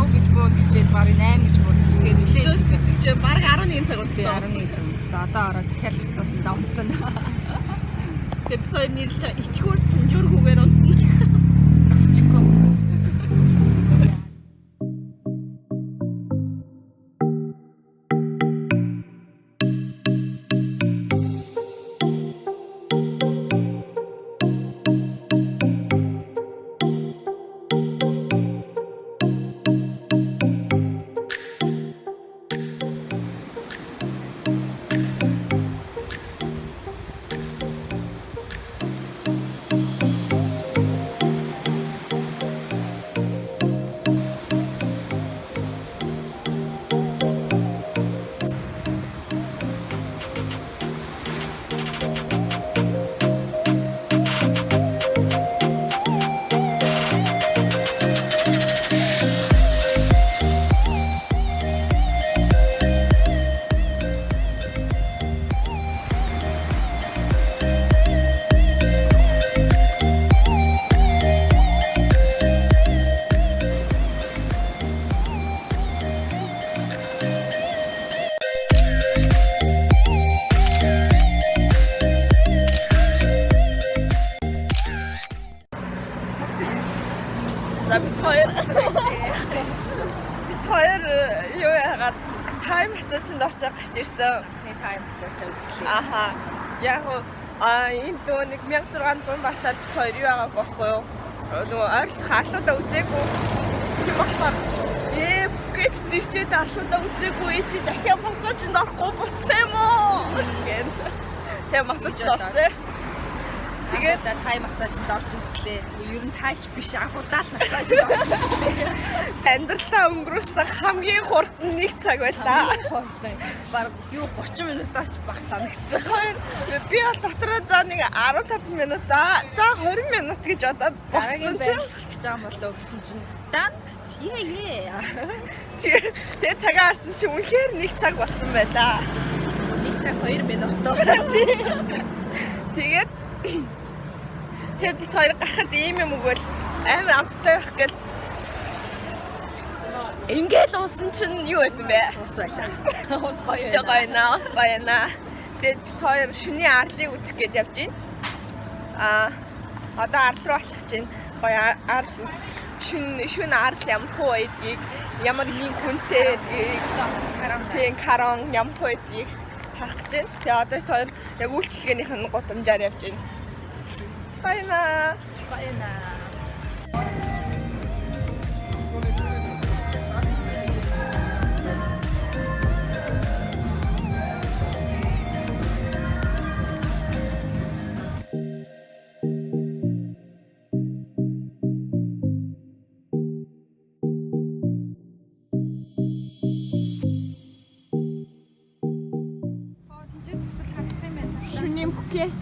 5 гэж бууна гэчээд барыг 8 гэж буусан. Тэгээд нэлээд гэж бараг 11 цаг унтсан. 11 цаг унтсан. Одоо ороод дахиад бас давтсан. Тэгээд бид хоёр нэрлж байгаа ичгүүр сүнжүүргүүгээр унтна. Ичгүү. юу яагаад тайм массажинд орж гарч ирсэн. Эхний тайм массаж үзлээ. Аха. Яг энэ дөө нэг 1600 баатад хоёр юу байгааг байхгүй юу? Нөгөө ойролцох арлуудаа үзээгүй. Тийм болохоор Пукет зирчээд арлуудаа үзээгүй чи захиа массажинд орохгүй буцах юм уу? Гэт. Тэгээ массажинд орсон. Тэгээд тайм массажинд орж үзлээ. Ер нь тайч биш анхудаа л массажинд орж үзлээ. Амьдралдаа өнгөрүүлсэн хамгийн хурдан нэг цаг байлаа. Бараг юу 30 минутаас баг санагдсан. Би бол дотроо за нэг 15 минут за 20 минут гэж бодоод босон чинь гэж байгаа болоо гэсэн чинь дан ээ. Тэгээ цагаа харсан чинь үнэхээр нэг цаг болсон байлаа. Нэг цаг 2 минут. Тэгээд бид хоёр гарахад ийм юм өгөөл амар амттай байх гэл ингээл уусан чинь юу байсан бэ? Ус байлаа. Ус гоёна. Тэгээд бид хоёр шөнийн арлыг үзэх гээд явж байна. Одоо арал руу алхаж байна. Гоё арал үз. Шөнө арал ямар хөө байдгийг, ямар ийм хүнтэй байдгийг, карон ямар хөө байдгийг харах гэж байна. Тэгээд одоо бид хоёр яг үйлчлэгээнийх нь гудамжаар явж байна. Баяна. Шөнийн Пукет.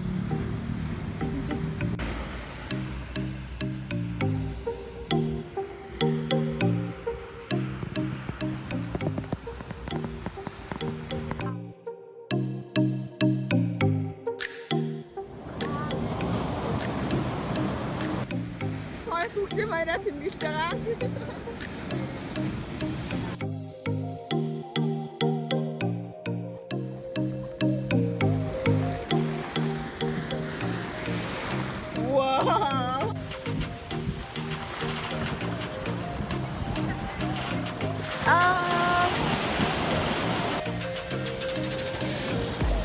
Хүүхдээ мараа тэмдэглэж байгаа. Вау!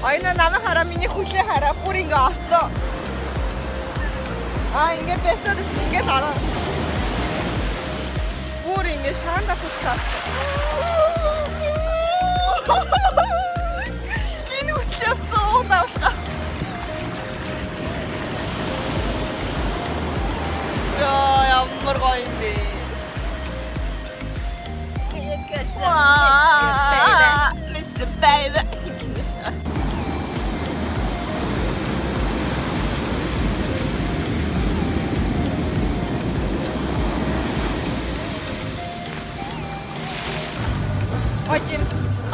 Айна намайг хараа миний хүлээ хараа бүр ингээ орцоо. Ингээ бэсэд ингээ хараа. Бүр ингээ шаанда футаа. Энэ үтлээ зоо даалга. Ямар гоё юм бэ. Mr. Baby.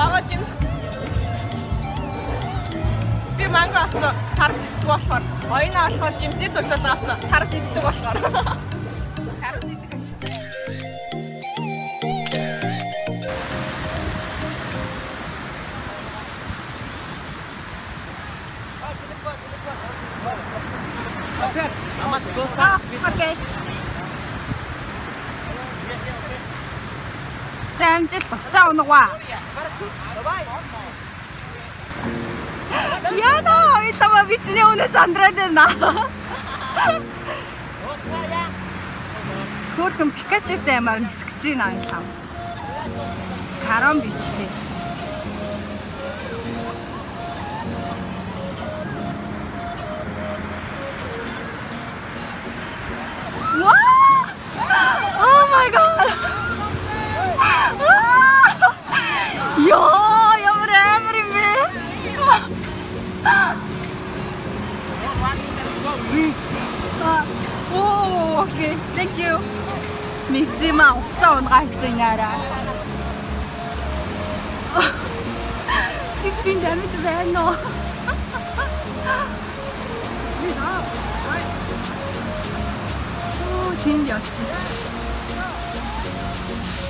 Бага Джимс. Би манго авсан. Тарс идэх болохоор. Оёноо болохоор Джимсээ цуглаад авсан. Тарс идэх болохоор. Тарс идэх ашиг. Окей. Амжилт буцаа унагва. Яна, итава бичний өнөөс андраад байна. Хөрхөн Пукеттэй ямар нисгэж байна аялал. Карон бичлэг. Oh my god. Yo, ямар амар юм бэ? Oh, okay. Thank you. Мисима уцаа унгaalсан яараа. Тэгсэн damit байна уу? Oh, чин яачих.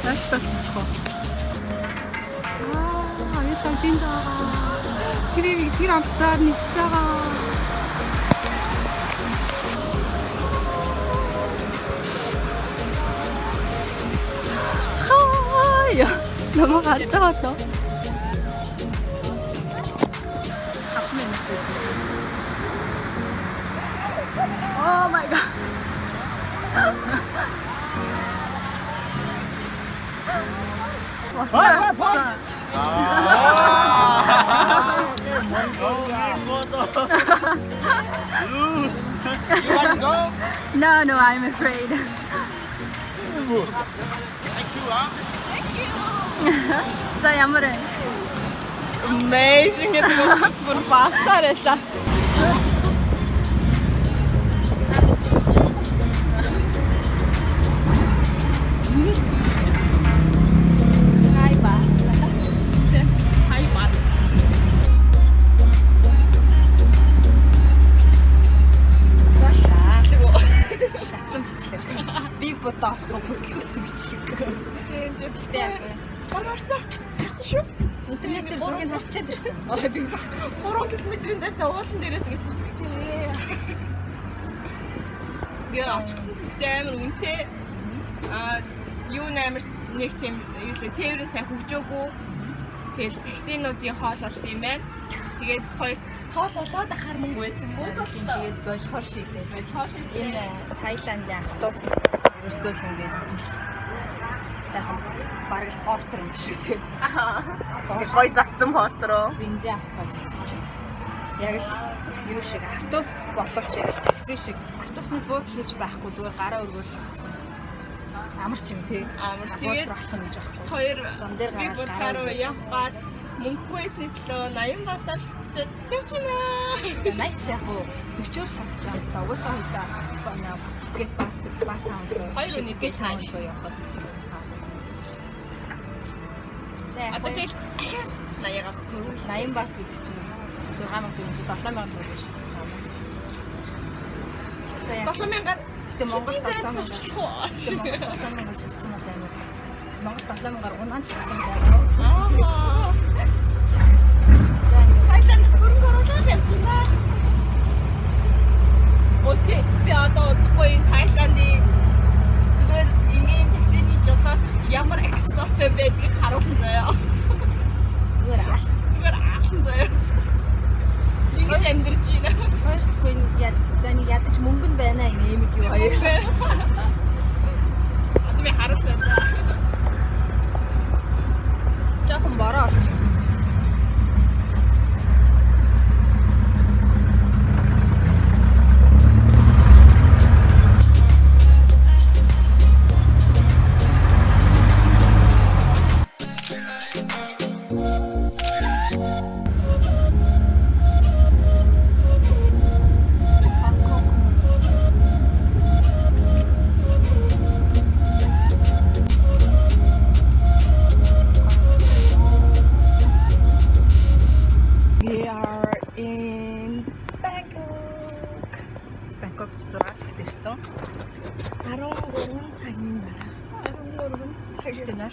Тасчихоо. Аюутай тиндаа. Тэр амцаар нисэж байгаа. Хаяа, намайг харж байгаа тоо. Oh my god. You want to go? No, I'm afraid. Thank you, huh? За ямар вэ? Amazing гэдэг бүр баатараа. Бодоо бүтлгүүцсэн бичлэг. Тийм тэгтээ яг гарсан шүү. Интернетээр зургийг харчаад ирсэн. 3 км-ийн зайтай уулан дээрээс ингэ сүсгэлж байна. Яа очихсан тэгтээ амар үнэтэй. Юу нээр нэг тийм юу лээ тээврийн сайн хөгжөөгүй. Тэгэл таксинуудын хоол болт юм байна. Тэгээд хоёр хоол болоод ахаар мөнгө байсан. Тэгээд болохоор шийдээ. Энэ Тайландын автобус ерөөсөө л ингээд сайхан бараг л портер юм шиг тийм. Гой зассан портер. Бензин автобус чинь. Яг л юу шиг автобус боловч яг л такси шиг автобусны буудлж хийж байхгүй зүгээр гараа өргөөл амарч юм тий. Тэгээд болох юм гэж байхгүй. Хоёр зам дээр гараа явгаад мөнгөгүйсний төлөө 80 батар шатчихад явчихна. 80 яг уу 40-оор шатчих юм л да. Угаасаа хойлоо Пукет бас таамаглаа. Хоёр үнэтэй тааш явахад. Одоо тэгэл 80 бат гэж чинь 6,000 7,000 гэж шатчих юм. За яг 7,000-аар гэтээ Монгол 7,000 шатсан бол аймаас Монгол 7,000-аар унаад шатсан байна. Тайланд хөрөнгө оруулалт явчихна. Өдөр би одоо удахгүй Тайландын зүгээр ингийн таксины жолооч ямар эксортэй байдгийг харуулсан заяа. Зүгээр алсан заяа. Ингэж амьдэрч байна. Хоёрдгүй заник ядаж мөнгө нь байна энэ эмэг юу хоёр. Одоо би харуулсан заа. Жохон бороо орчих.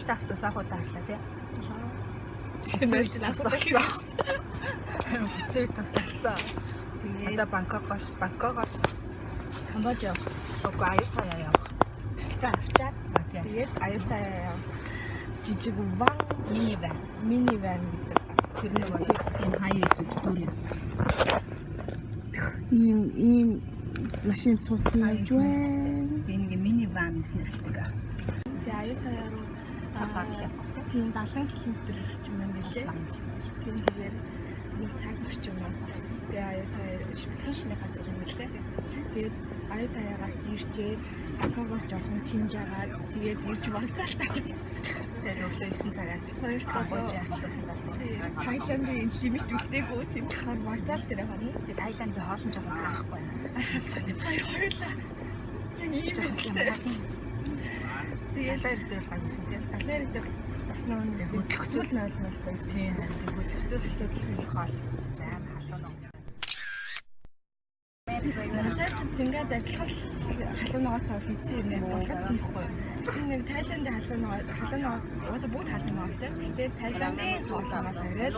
Автобус авахудаа харлаа тий. Тэгээд тусалсан. Хэцүү тусалсан. Тэгээд одоо Бангкокоос Камбож явах. Уг Аюуттаяа явах. Хэсгээ авчаад тэгээд Аюуттаяа явах. Жижиг ван мини ван гэдэг. Тэр нэг юм хаяа эсвэл дүүр юм. Ийм машин цууцсан гэж байна. Би нэг мини ван гэсэн хэлдэг. Тэгээд Аюуттаяа руу цагаар явах. Тийм 70 км орчим юм билээ. Тийм тэгээд нэг цаг орчим юм. Тэгээд Аюуттаяа шинэ газар юм билээ. Тэгээд Аюуттаяагаас ирчээд Акагоос жоохон тимж агаад тэгээд ирж вокзалтаа. Тэгээд өглөө 9 цагаас Камбож явахсан байсан. Тайландын лимит үлдээгүй тийм болохоор вокзал дээр хана. Тэгээд Тайландын хоолн жоохон таахгүй байна. Хоёулаа. Яг ийм хэлтэй. Тэгээд Алаар дээр л гайсан тийм. алаар дээр бас нэг хөдөлгөтөл нь ойлмолтой байсан. Тийм. Хөдөлгөтөл асуудал хоол зам халуун. Малайзад Сингад адилхан халуун ногоотой бол эзэн юм болгоцсон байхгүй юу? Гэсэн нэг Тайландын халуун ногоо угаасаа бүгд халуун ногоотой. Гэхдээ Тайландын хоолой бол арай л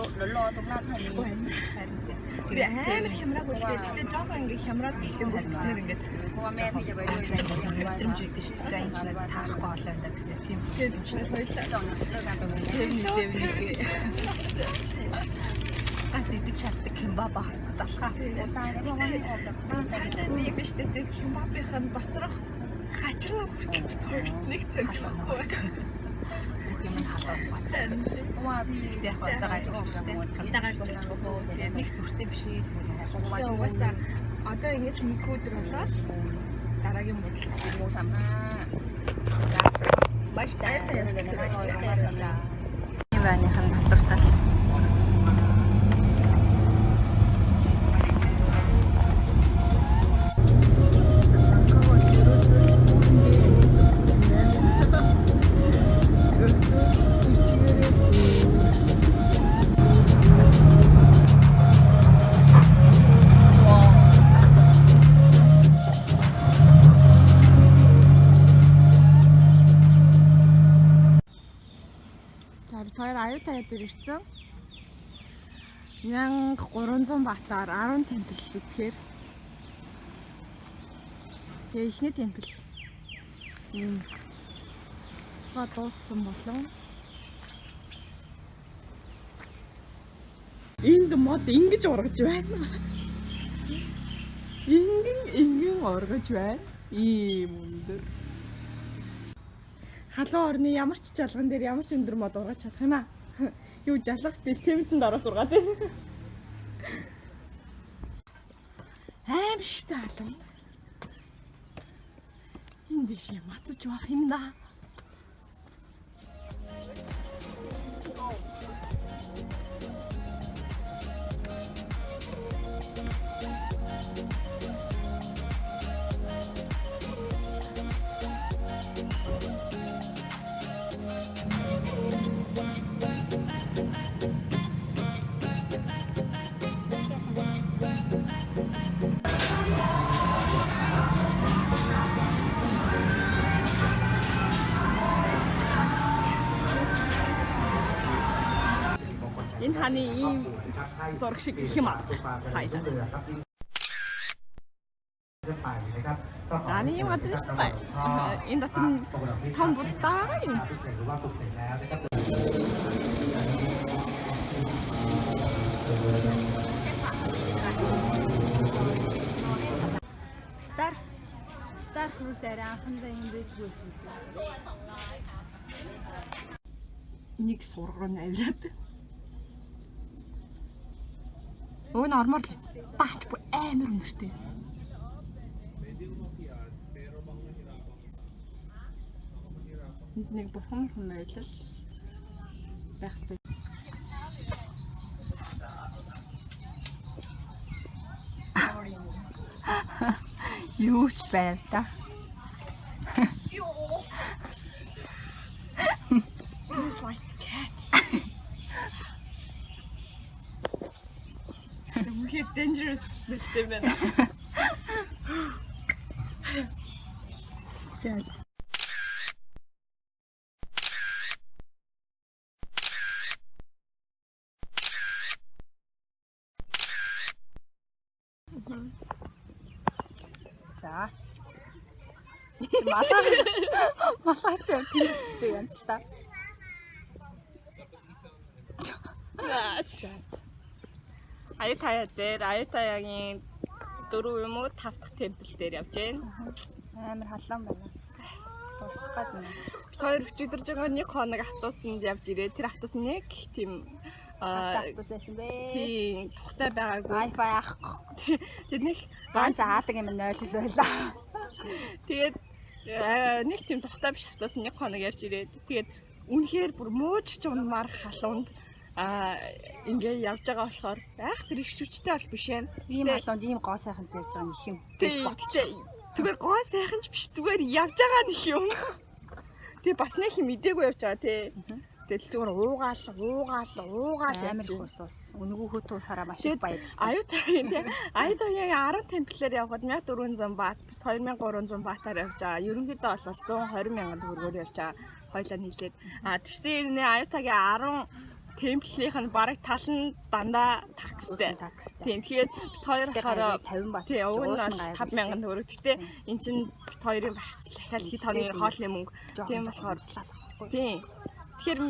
тэгээ амар хямраг үлдээ. Гэхдээ жоохон ингээ хямраад эхлэх болохоор ингээд дурсамж үйдэж шүү дээ. Энэ ч нэг таахгүй болоо энэ гэсэн тийм. тэгээд бид нар хоёулаа Ганц идэж чаддаг кимбаб авцсан далхаа. Тайланд юм биш дээ. Кимбабын доторх хачирна хүртэл бит хоёрт нэг цэнцэхгүй. Бүх юм халуун баттай. Умаа би ихтэй яг удааж өгч нэг сүртэй биш ээ. Угаасаа одоо ингэж нэг өдөр болоод дараагийн бодлого юу самаа. Баяртай. Энэ ваныхан татвартал. Аюуттаяа дээр ирсэн. 1300 баатаар 10 темпл үзэхээр. Тэгээ ихний темпл. Саа дууссан болон энд мод ингэж ургаж байна. Ингэн ургаж байна. Ийм өндөр. Халуун орны ямар ч жалган дээр ямар ч өндөр мод ургаж чадах юм аа. Юу жалгах дэлцэмтэнд ороо сургаад байна. Аимшигтай халуун. Энд дэше матж байх юм да. Энэ ханы ийм зураг шиг их юм аа. Тайланд. Аны юм газар ирсэн бай. Энэ дотор том будаа юм. Стар fruit арайхандаа юм байдгүй шүү. Нэг сургуу навраад. Өө н орноор л баач бүр амар өнөртэй. Нэг бурхан хэмээл байх ёстой. Юу ч байв та. Smells like a cat. We have dangerous with them. За За. Малгайч тэмэлч юм л та. Аюуттаяа дээр Аюуттаяагийн 4 юм уу 5 дахь темпл дээр явж байна. Амар халуун байна. Дуусах гээд байна. Бид хоёр өчигдөр жоо нэг хоног автобусанд явж ирээ. Тэр автобус нэг тийм автобус байсан бэ. Тийм тухтай байгаагүй. Wi-Fi авахгүй. Тэр нэг ганц аадаг юм 0 л байлаа. Тэгээд нэг тийм тухтай биш автобус нэг хоног явж ирээд тэгээд үнэхээр бүр мууж ч унмаар халуунд ингээ явж байгаа болохоор тэр их шүчтэй бол биш ээ. Ийм халуунд ийм гоо сайхантай явж байгаа нэг юм биш бодчихээ. Зүгээр гоо сайхан ч биш зүгээр явж байгаа нэг юм. Тэгээ бас нэг юм идээгүй явж байгаа тий. Тэгэл зүгээр уугаал амар их ус. Үнгүү хөтөө сараа маш их баярлсан. Аюуттаяагийн тий. Аюуттаяагийн 10 темплээр явхад 1400 баат, 2300 баатаар явж байгаа. Ерөнхийдөө бол 120 мянган төгрөгөөр явж байгаа. Хойлоо нийлээд. Тэгсэн нэ Аюуттаяагийн 10 темплийнх нь бараг тал нь дандаа такстай. Тийм тэгэхээр бит хоёр болохоор 50 бат. Тийм уг нь 5000 төгрөг. Гэтэ эн чинь бит хоёрын бас дахиад хэд хоногийн хоолны мөнгө. Тийм болохоор тийм. Тэгэхээр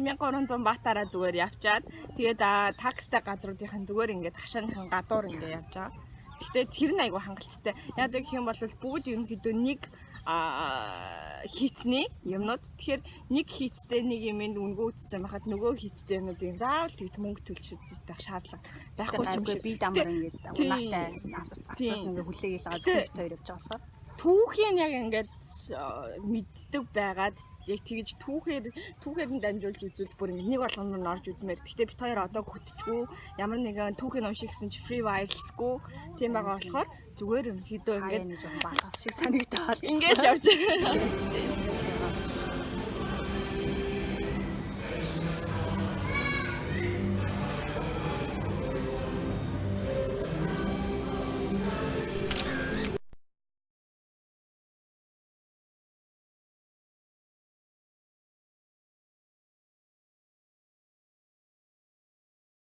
1300 баатаараа зүгээр явчаад тэгээд такстай газруудынхын зүгээр ингээд хашааныхан гадуур ингээд явж байгаа. Гэхдээ тэр нь айгүй хангалттай. Яг гэх юм бол бүгд ерөнхийдөө нэг хийцний юмнууд. Тэгэхээр нэг хийцтэй нэг юмэнд үнгөө үтцсэн байхад нөгөө хийцтэй юмнуудын заавал тэгт мөнгө төлж үзэх шаардлага байхгүй юм шиг. Би дамар ингээд унаатай автобус ингээд хүлээгээл байгаа хүмүүс хоёр явж байгаа болохоор түүхийн яг ингээд мэддэг байгаад яг тэгж түүхээр нь дамжуулж үзвэл бүр нэг болгоно орж үзмээр. Гэхдээ бит хоёр одоо хөтчгүй ямар нэгэн түүхийн уншиг гэсэн чи free wirelessгүй тийм байгаа болохоор зүгээр юм хідөө ингээд нэг жоохон балгас шиг санагдаад ингээд явж байгаа.